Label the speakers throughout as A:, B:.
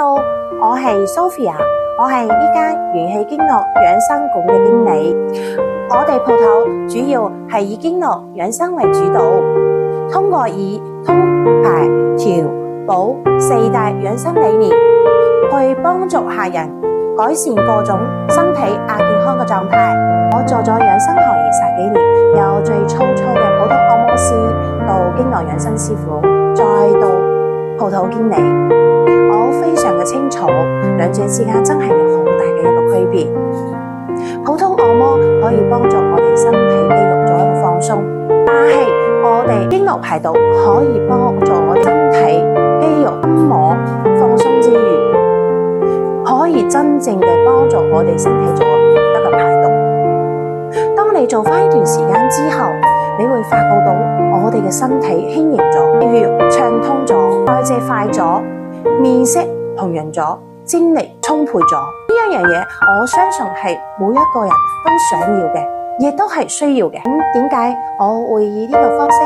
A: Hello， 我係 Sophia， 我係呢間元氣經絡養生館嘅經理。我哋鋪頭主要係以經絡養生為主導，通過以通、排、調、補4大養生理念，去幫助客人改善各種身體亞健康嘅狀態。我做咗養生行業10幾年，由最初嘅普通按摩師到經絡養生師傅，再到鋪頭經理，我非常嘅清楚兩者之間真係有好大嘅一個區別。普通按摩可以幫助我哋身體肌肉做一個放鬆，但係我哋經絡排毒可以幫助我哋身體肌肉筋膜放鬆之餘，可以真正嘅幫助我哋身體做一個排毒。當你做翻一段時間之後，你會發覺到我哋嘅身體輕盈咗，血液暢通咗，代謝快咗，面色紅潤咗，精力充沛咗。呢一樣嘢，我相信係每一個人都想要嘅，亦都係需要嘅。咁點解我會以呢個方式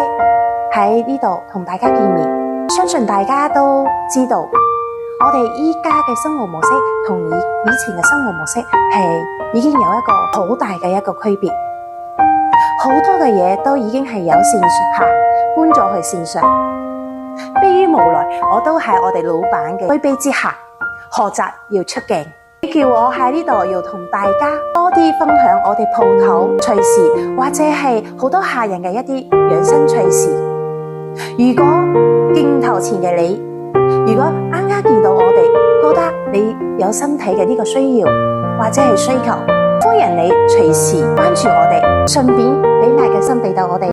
A: 喺呢度同大家見面？相信大家都知道，我哋依家嘅生活模式同以前嘅生活模式係已經有一個好大嘅一個區別。好多嘅嘢都已經係由線下搬咗去線上，迫於無奈，我都喺我哋老闆嘅推逼之下，學習要出鏡。你叫我喺呢度要同大家多啲分享我哋鋪頭趣事，或者係好多客人嘅一啲養生趣事。如果鏡頭前嘅你，如果啱啱見到我哋，覺得你有身體嘅呢個需要或者係需求，歡迎你隨時關注我哋，順便俾埋個心俾到我哋。